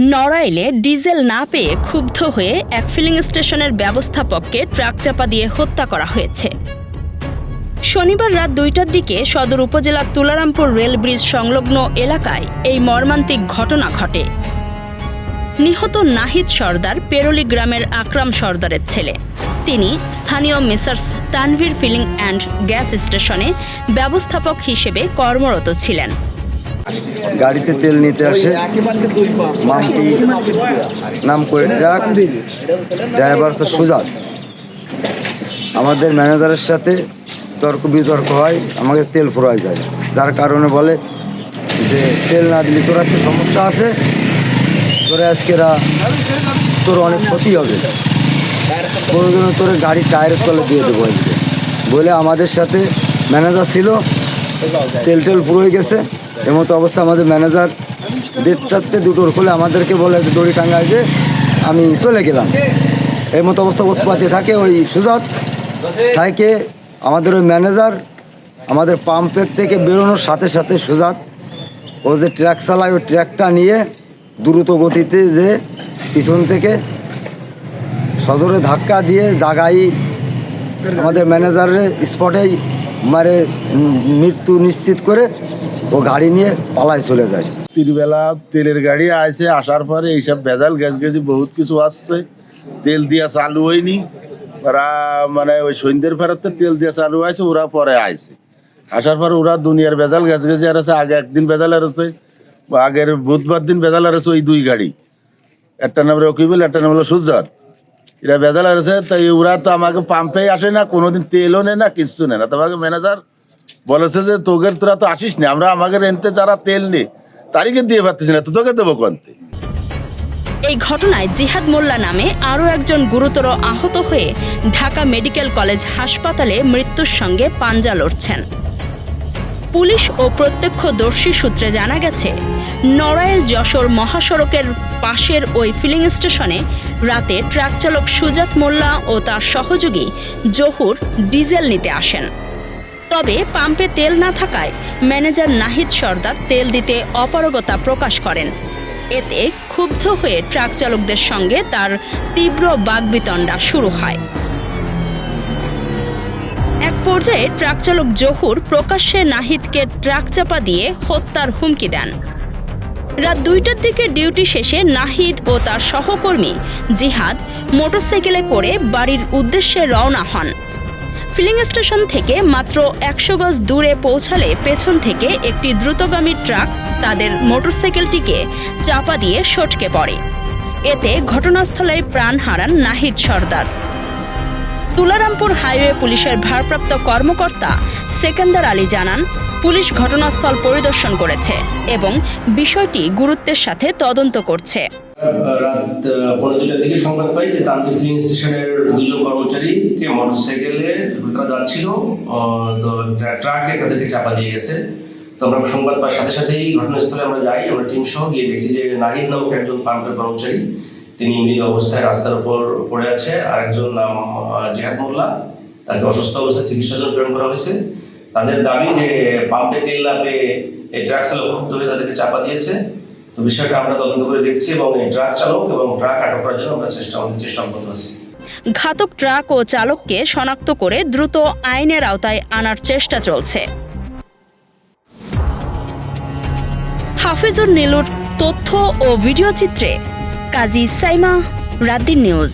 নড়াইলে diesel না পেয়ে ক্ষুব্ধ হয়ে এক ফিলিং স্টেশনের ব্যবস্থাপককে ট্রাক চাপা দিয়ে হত্যা করা হয়েছে। শনিবার রাত ২টার দিকে সদর উপজেলার তুলারামপুর রেল ব্রিজ সংলগ্ন এলাকায় এই মর্মান্তিক ঘটনা ঘটে। নিহত নাহিদ সর্দার পেরোলি গ্রামের আকরাম সর্দারের ছেলে। তিনি স্থানীয় messrs Tanvir filling and gas স্টেশনে ব্যবস্থাপক হিসেবে কর্মরত ছিলেন। গাড়িতে তেল নিতে আসে, মামটি নাম করে ট্রাক, ড্রাইভার হচ্ছে সুজাত। আমাদের ম্যানেজারের সাথে তর্ক বিতর্ক হয়, আমাকে তেল ফুরাই যায়, যার কারণে বলে যে তেল না দিলে তোর আজকে সমস্যা আছে, তোরা আজকে তোর অনেক ক্ষতি হবে, প্রয়োজনে তোর গাড়ি টায়ারের তলে দিয়ে দেবো আজকে বলে আমাদের সাথে ম্যানেজার ছিল। তেল পুরো হয়ে গেছে। এমতো অবস্থা আমাদের ম্যানেজার 1:30 2টোর খোলে আমাদেরকে বলে দড়ি টাঙ্গায় যে আমি চলে গেলাম। এই মতো অবস্থা উৎপাতে থাকে। ওই সুজাত থাকে আমাদের ওই ম্যানেজার আমাদের পাম্পের থেকে বেরোনোর সাথে সাথে সুজাত ও যে ট্রাক চালায় ওই ট্রাকটা নিয়ে দ্রুত গতিতে যে পিছন থেকে সজোরে ধাক্কা দিয়ে জাগাই আমাদের ম্যানেজারের স্পটেই মারে মৃত্যু নিশ্চিত করে ও গাড়ি নিয়ে পালায় চলে যায়। তিনবেলা তেলের গাড়ি আসে, আসার পরে এইসব ভেজাল গ্যাস গেছি বহুত কিছু আসছে। তেল দিয়া চালু হয়নি, ওরা মানে ওই সন্ধ্যের ফেরতে তেল দিয়ে চালু হয়েছে, ওরা পরে আইছে। আসার পরে ওরা দুনিয়ার ভেজাল গ্যাস গেছি আর আছে। আগে একদিন ভেজাল আর আছে, আগের বুধবার দিন ভেজাল আর আছে। ওই 2 গাড়ি, একটা নাম রকিবুল, একটা নাম হলো সুজাত, এরা ভেজাল আর আছে। তাই ওরা তো আমাকে পাম্পেই আসে না, কোনোদিন তেলও নেয় না, কিচ্ছু নেয় না। তোমাকে ম্যানেজার বলেছে যে তোরা তো আসিস না, আমরা আমাদের এনতে যারা তেল নেই তারিখে দিয়ে পারতেছি না, তো তোকে দেবো কন্তে। এই ঘটনায় জিহাদ মোল্লা নামে আরও একজন গুরুতর আহত হয়ে ঢাকা মেডিকেল কলেজ হাসপাতালে মৃত্যুর সঙ্গে পাঞ্জা লড়ছেন। পুলিশ ও প্রত্যক্ষদর্শী সূত্রে জানা গেছে, নড়াইল যশোর মহাসড়কের পাশের ওই ফিলিং স্টেশনে রাতে ট্রাক চালক সুজাত মোল্লা ও তার সহযোগী জহুর ডিজেল নিতে আসেন। তবে পাম্পে তেল না থাকায় ম্যানেজার নাহিদ সর্দার তেল দিতে অপারগতা প্রকাশ করেন। এতে ক্ষুব্ধ হয়ে ট্রাক চালকদের সঙ্গে তার তীব্র বাগবিতণ্ডা শুরু হয়। এক পর্যায়ে ট্রাক চালক জহুর প্রকাশ্যে নাহিদকে ট্রাক চাপা দিয়ে হত্যার হুমকি দেন। রাত 2টার দিকে ডিউটি শেষে নাহিদ ও তার সহকর্মী জিহাদ মোটরসাইকেলে করে বাড়ির উদ্দেশ্যে রওনা হন। ফিলিং স্টেশন থেকে মাত্র 100 গজ দূরে পৌঁছালে পেছন থেকে একটি দ্রুতগামী ট্রাক তাদের মোটরসাইকেলটিকে চাপা দিয়ে সটকে পড়ে। এতে ঘটনাস্থলে প্রাণ হারান নাহিদ সর্দার। তুলারামপুর হাইওয়ে পুলিশের ভারপ্রাপ্ত কর্মকর্তা সেকেন্দার আলী জানান, পুলিশ ঘটনাস্থল পরিদর্শন করেছে এবং বিষয়টি গুরুত্বের সাথে তদন্ত করছে। রাত 2:45 দিকে সংবাদ পাই যে তানভীর ফিলিং স্টেশনের 2 জন কর্মচারীকে মোটরসাইকেলে তারা যাচ্ছিল, তো ট্রাকে তাদেরকে চাপা দিয়ে গেছে। তো আমরা সংবাদ পাওয়ার সাথে সাথেই ঘটনাস্থলে আমরা যাই। আমরা টিম সহ গিয়ে দেখি যে নাহিদ নামক একজন পাম্পের কর্মচারী, তিনি মৃত অবস্থায় রাস্তার উপর পড়ে আছে। আর একজন নাম জিহাদ মোল্লা, তাকে অসুস্থ অবস্থায় চিকিৎসার জন্য প্রেরণ করা হয়েছে। তাদের দাবি যে পাম্পে তেল না পেয়ে এই ট্রাক চালক ক্ষুব্ধ হয়ে তাদেরকে চাপা দিয়েছে। তো বিষয়টা আমরা তদন্ত করে দেখছি এবং এই ট্রাক চালক এবং ট্রাক আটক করার জন্য আমরা চেষ্টা অব্যাহত আছে। ঘাতক ট্রাক ও চালককে শনাক্ত করে দ্রুত আইনের আওতায় আনার চেষ্টা চলছে। হাফিজুর নীলুর তথ্য ও ভিডিও চিত্রে কাজী সাইমা, রাত দিন নিউজ।